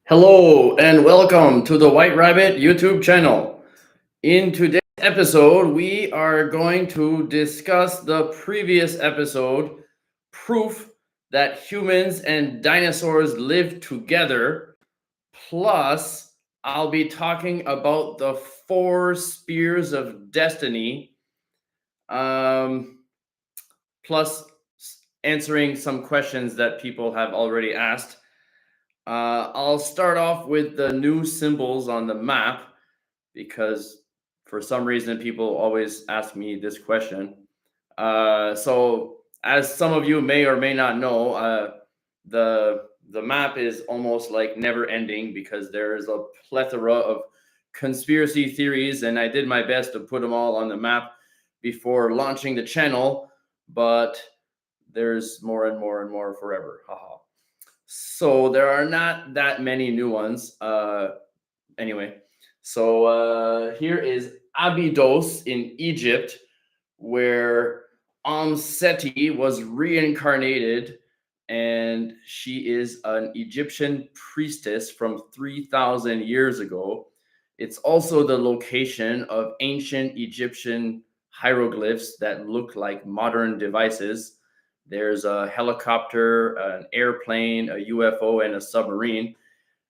Hello and welcome to the White Rabbit YouTube channel. In today's episode, we are going to discuss the previous episode, proof that humans and dinosaurs live together. Plus, I'll be talking about the four spears of destiny, um, plus answering some questions that people have already asked. I'll start off with the new symbols on the map because for some reason people always ask me this question. So, as some of you may or may not know, the map is almost like never ending because there's a plethora of conspiracy theories, and I did my best to put them all on the map before launching the channel, but there's more and more and more forever. Haha. So there are not that many new ones. Anyway, so here is Abydos in Egypt, where Seti was reincarnated, and she is an Egyptian priestess from 3,000 years ago. It's also the location of ancient Egyptian hieroglyphs that look like modern devices. There's a helicopter, an airplane, a UFO, and a submarine,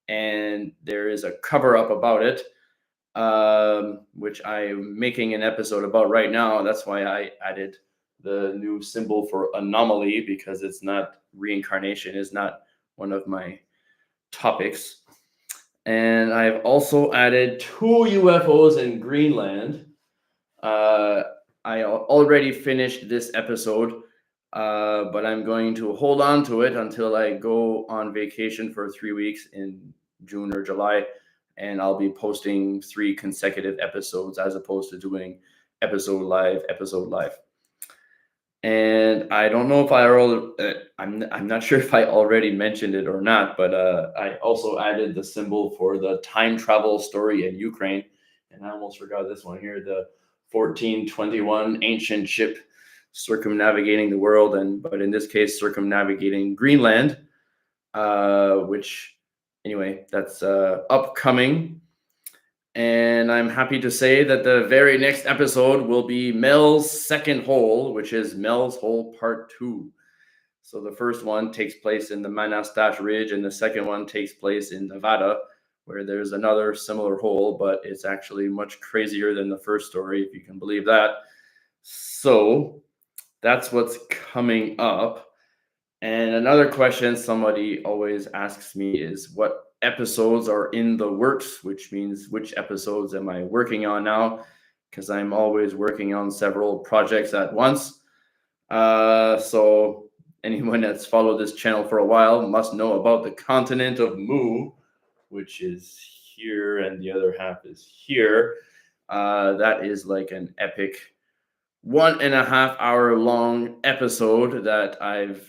and there is a cover up about it, which I'm making an episode about right now. That's why I added the new symbol for anomaly, because it's not reincarnation, is not one of my topics. And I've also added two UFOs in Greenland. I already finished this episode, but I'm going to hold on to it until I go on vacation for 3 weeks in June or July, and I'll be posting 3 consecutive episodes as opposed to doing episode live, episode live. And I don't know if I'm not sure if I already mentioned it or not, but I also added the symbol for the time travel story in Ukraine, and I almost forgot this one here, the 1421 ancient ship circumnavigating the world, but in this case circumnavigating Greenland, which anyway, that's upcoming. And I'm happy to say that the very next episode will be Mel's second hole, which is Mel's Hole Part 2. So the first one takes place in the Manastash Ridge, and the second one takes place in Nevada, where there's another similar hole, but it's actually much crazier than the first story, if you can believe that. So that's what's coming up. And another question somebody always asks me is what episodes are in the works, which means which episodes am I working on now? Because I'm always working on several projects at once. So anyone that's followed this channel for a while must know about the continent of Mu, which is here, and the other half is here. That is like an epic 1.5 hour long episode that I've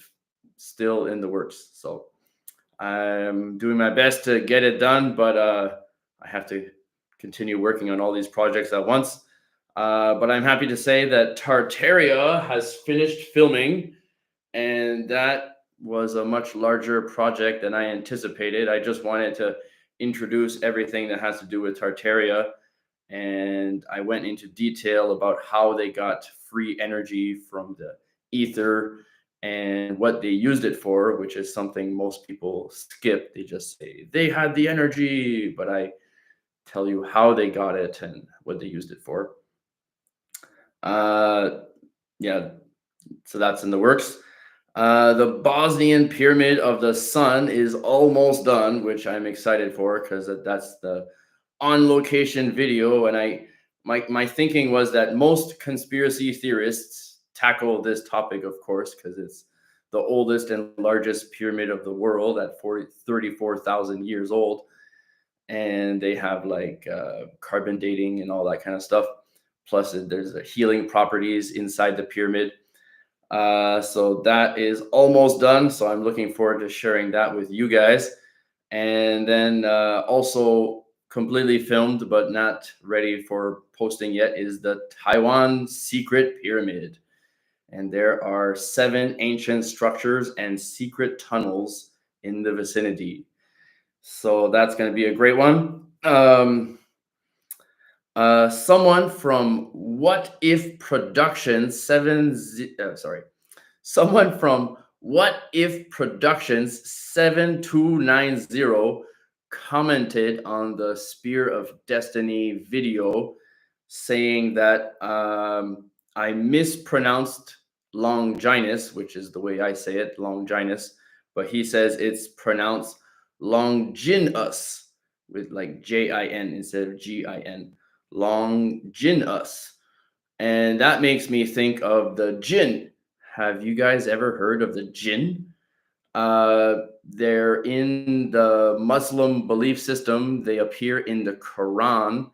still in the works. So I'm doing my best to get it done, but I have to continue working on all these projects at once. But I'm happy to say that Tartaria has finished filming, and that was a much larger project than I anticipated. I just wanted to introduce everything that has to do with Tartaria, and I went into detail about how they got free energy from the ether and what they used it for, which is something most people skip. They just say they had the energy, but I tell you how they got it and what they used it for. Yeah, so that's in the works. The Bosnian Pyramid of the Sun is almost done, which I'm excited for because that's the on location video. And my thinking was that most conspiracy theorists tackle this topic, of course, because it's the oldest and largest pyramid of the world at 34,000 years old, and they have like carbon dating and all that kind of stuff. Plus there's healing properties inside the pyramid. So that is almost done, so I'm looking forward to sharing that with you guys. And then also completely filmed but not ready for posting yet is the Taiwan Secret Pyramid. And there are 7 ancient structures and secret tunnels in the vicinity. So that's going to be a great one. Someone from What If Productions sorry. Someone from What If Productions 7290 commented on the Spear of Destiny video saying that I mispronounced Longinus, which is the way I say it, Longinus, but he says it's pronounced Longinus with like Jin instead of Gin. Longinus. And that makes me think of the jinn. Have you guys ever heard of the jinn? They're in the Muslim belief system. They appear in the Quran,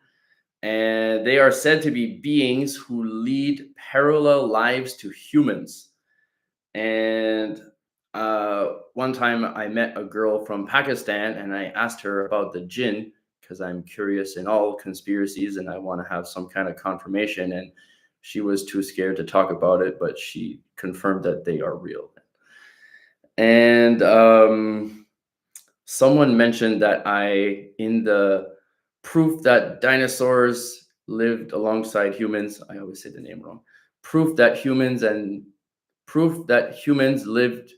and they are said to be beings who lead parallel lives to humans. And one time I met a girl from Pakistan and I asked her about the jinn because I'm curious in all conspiracies and I want to have some kind of confirmation. And she was too scared to talk about it, but she confirmed that they are real. And someone mentioned that in the proof that dinosaurs lived alongside humans, I always say the name wrong, proof that humans and proof that humans lived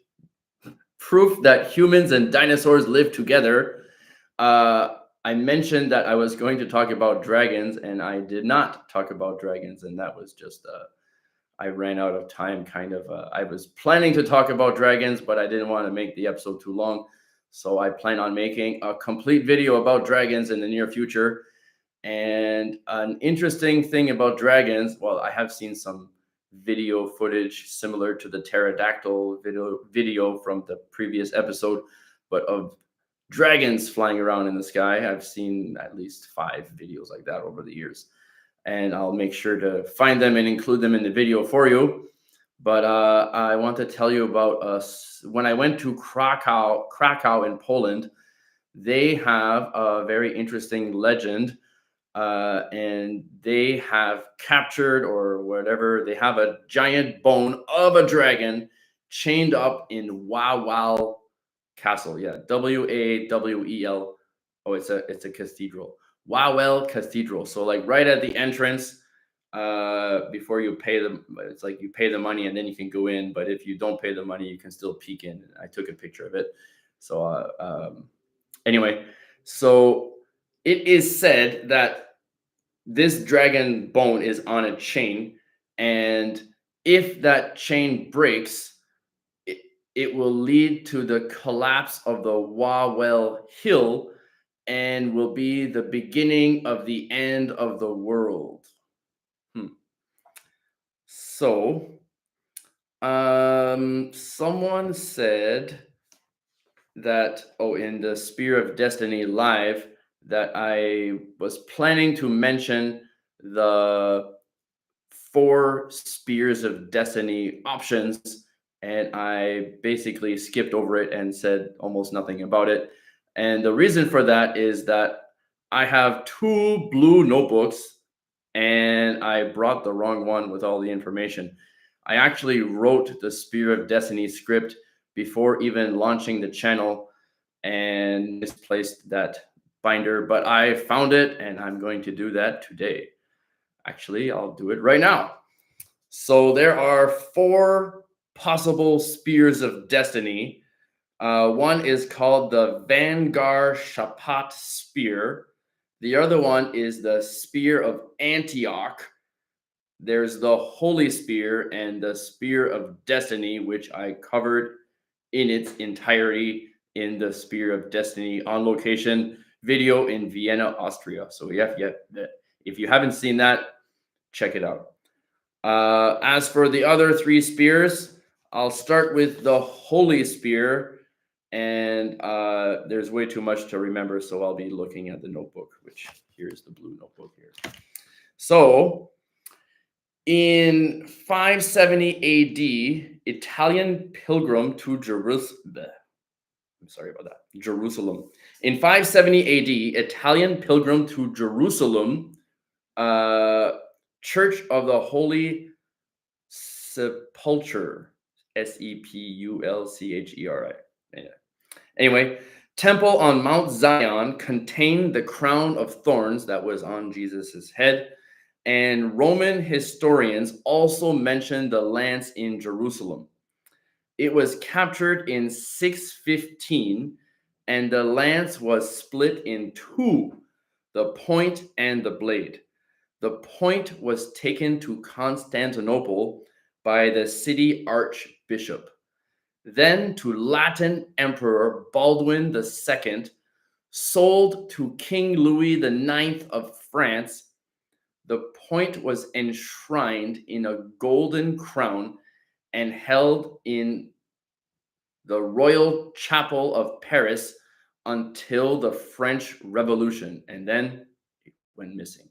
proof that humans and dinosaurs live together. I mentioned that I was going to talk about dragons, and I did not talk about dragons, and that was just I ran out of time. Kind of, I was planning to talk about dragons, but I didn't want to make the episode too long, so I plan on making a complete video about dragons in the near future. And an interesting thing about dragons, well, I have seen some video footage similar to the pterodactyl video from the previous episode, but of dragons flying around in the sky. I've seen at least 5 videos like that over the years, and I'll make sure to find them and include them in the video for you. But I want to tell you about us when I went to Krakow in Poland. They have a very interesting legend, and they have captured or whatever. They have a giant bone of a dragon chained up in Wawel Castle. Yeah, Wawel. Oh, it's a cathedral. Wawel Cathedral. So like right at the entrance, before you pay them, it's like you pay the money and then you can go in. But if you don't pay the money, you can still peek in. I took a picture of it. So anyway, so it is said that this dragon bone is on a chain, and if that chain breaks, it, it will lead to the collapse of the Wawel Hill and will be the beginning of the end of the world. So, someone said that, oh, in the Spear of Destiny live, that I was planning to mention the 4 Spears of Destiny options, and I basically skipped over it and said almost nothing about it. And the reason for that is that I have 2 blue notebooks and I brought the wrong one with all the information. I actually wrote the Spear of Destiny script before even launching the channel and misplaced that binder, but I found it and I'm going to do that today. Actually, I'll do it right now. So there are 4 possible Spears of Destiny. One is called the Vanguard Shapat Spear. The other one is the Spear of Antioch. There's the Holy Spear and the Spear of Destiny, which I covered in its entirety in the Spear of Destiny on location video in Vienna, Austria. So if you haven't seen that, check it out. As for the other 3 spears, I'll start with the Holy Spear, and there's way too much to remember, so I'll be looking at the notebook, which here's the blue notebook here. So, in 570 AD, Italian pilgrim to Jerusalem. I'm sorry about that. Jerusalem. In 570 AD, Italian pilgrim to Jerusalem, Church of the Holy Sepulchre, Sepulcheri. Anyway, temple on Mount Zion contained the crown of thorns that was on Jesus' head. And Roman historians also mention the lance in Jerusalem. It was captured in 615, and the lance was split in two, the point and the blade. The point was taken to Constantinople by the city archbishop, then to Latin Emperor Baldwin II, sold to King Louis IX of France. The point was enshrined in a golden crown and held in the Royal Chapel of Paris until the French Revolution, and then it went missing.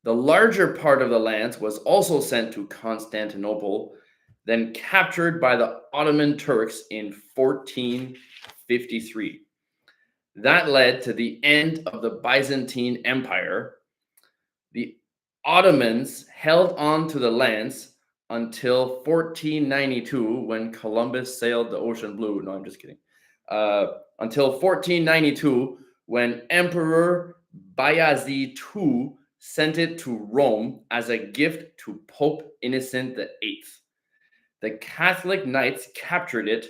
The larger part of the lance was also sent to Constantinople, then captured by the Ottoman Turks in 1453. That led to the end of the Byzantine Empire. The Ottomans held on to the lance until 1492 when Columbus sailed the ocean blue. No, I'm just kidding. Until 1492 when Emperor Bayezid II sent it to Rome as a gift to Pope Innocent VIII. The Catholic Knights captured it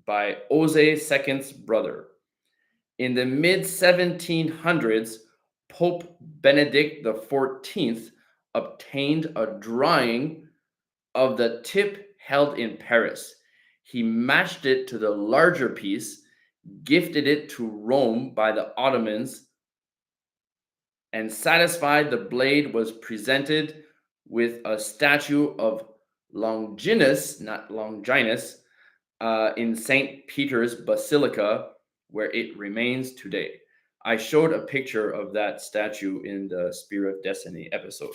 by Jose II's brother. In the mid 1700s, Pope Benedict XIV obtained a drawing of the tip held in Paris. He matched it to the larger piece, gifted it to Rome by the Ottomans, and satisfied the blade was presented with a statue of Longinus, not Longinus, in St. Peter's Basilica, where it remains today. I showed a picture of that statue in the Spear of Destiny episode.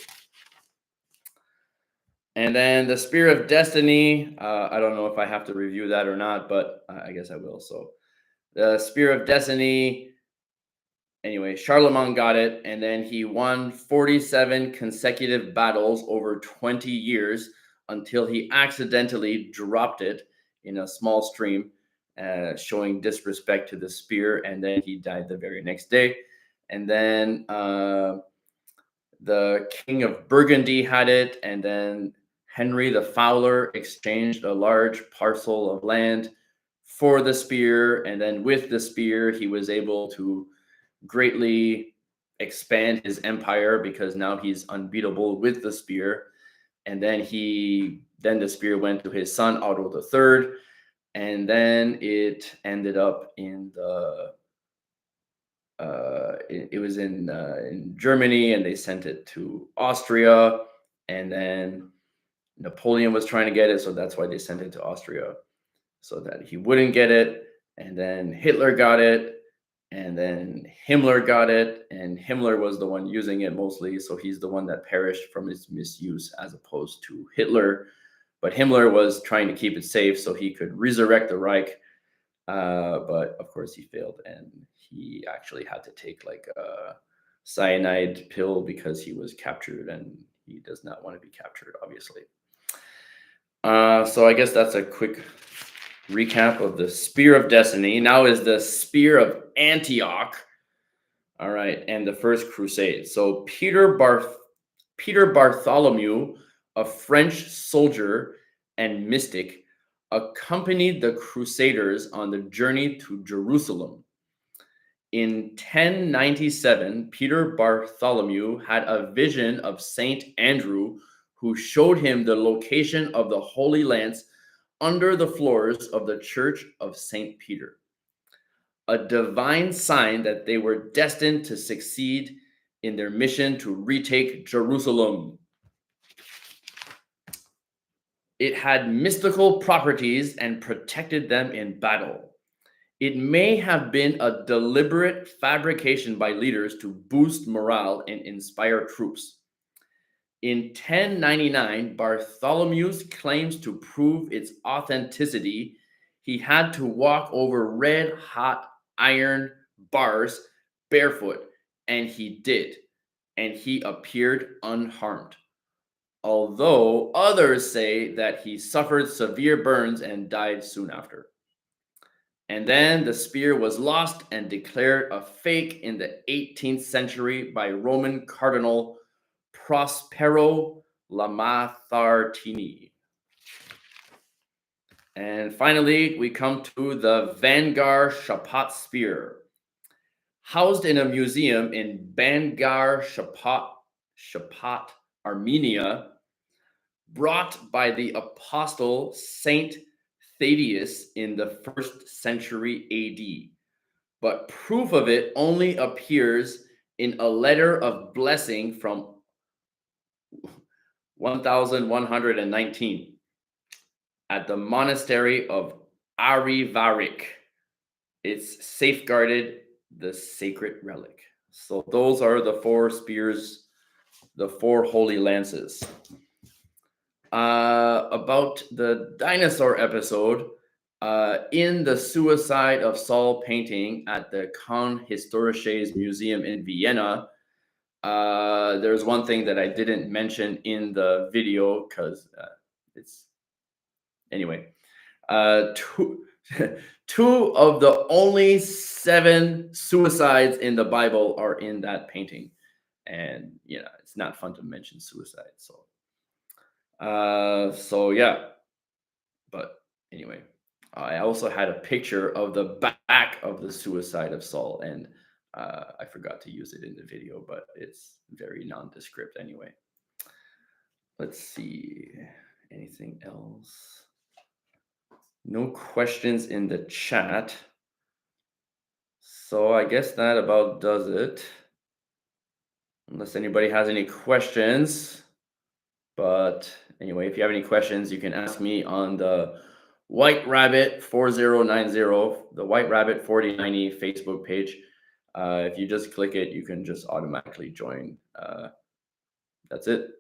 And then the Spear of Destiny, I don't know if I have to review that or not, but I guess I will. So the Spear of Destiny, anyway, Charlemagne got it, and then he won 47 consecutive battles over 20 years until he accidentally dropped it in a small stream, showing disrespect to the spear, and then he died the very next day. And then the King of Burgundy had it, and then Henry the Fowler exchanged a large parcel of land for the spear, and then with the spear, he was able to greatly expand his empire because now he's unbeatable with the spear. And then the spear went to his son Otto III, and then it ended up in the it was in Germany, and they sent it to Austria, and then Napoleon was trying to get it, so that's why they sent it to Austria, so that he wouldn't get it. And then Hitler got it, and then Himmler got it, and Himmler was the one using it mostly, so he's the one that perished from its misuse as opposed to Hitler. But Himmler was trying to keep it safe so he could resurrect the Reich, but of course he failed, and he actually had to take like a cyanide pill because he was captured, and he does not want to be captured, obviously. So I guess that's a quick recap of the Spear of Destiny. Now is the Spear of Antioch. All right, and the First Crusade. So Peter Bartholomew, a French soldier and mystic, accompanied the Crusaders on the journey to Jerusalem. In 1097, Peter Bartholomew had a vision of Saint Andrew, who showed him the location of the Holy Lance under the floors of the Church of St. Peter, a divine sign that they were destined to succeed in their mission to retake Jerusalem. It had mystical properties and protected them in battle. It may have been a deliberate fabrication by leaders to boost morale and inspire troops. In 1099, Bartholomew's claims to prove its authenticity, he had to walk over red-hot iron bars barefoot, and he did, and he appeared unharmed. Although others say that he suffered severe burns and died soon after. And then the spear was lost and declared a fake in the 18th century by Roman Cardinal Prospero Lamathartini. And finally, we come to the Bangar Shapat spear. Housed in a museum in Bangar Shapat, Armenia, brought by the apostle Saint Thaddeus in the 1st century AD. But proof of it only appears in a letter of blessing from 1119 at the monastery of Arivarik. It's safeguarded the sacred relic. So those are the 4 spears, the 4 holy lances. About the dinosaur episode, in the Suicide of Saul painting at the Kunsthistorisches Museum in Vienna, there's one thing that I didn't mention in the video because it's anyway. Two of the only 7 suicides in the Bible are in that painting, and it's not fun to mention suicide. So yeah, but anyway, I also had a picture of the back of the Suicide of Saul, and I forgot to use it in the video, but it's very nondescript anyway. Let's see, anything else? No questions in the chat. So I guess that about does it. Unless anybody has any questions. But anyway, if you have any questions, you can ask me on the White Rabbit 4090, the White Rabbit 4090 Facebook page. If you just click it, you can just automatically join. That's it.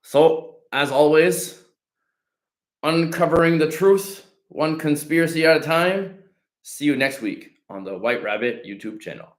So, as always, uncovering the truth, one conspiracy at a time. See you next week on the White Rabbit YouTube channel.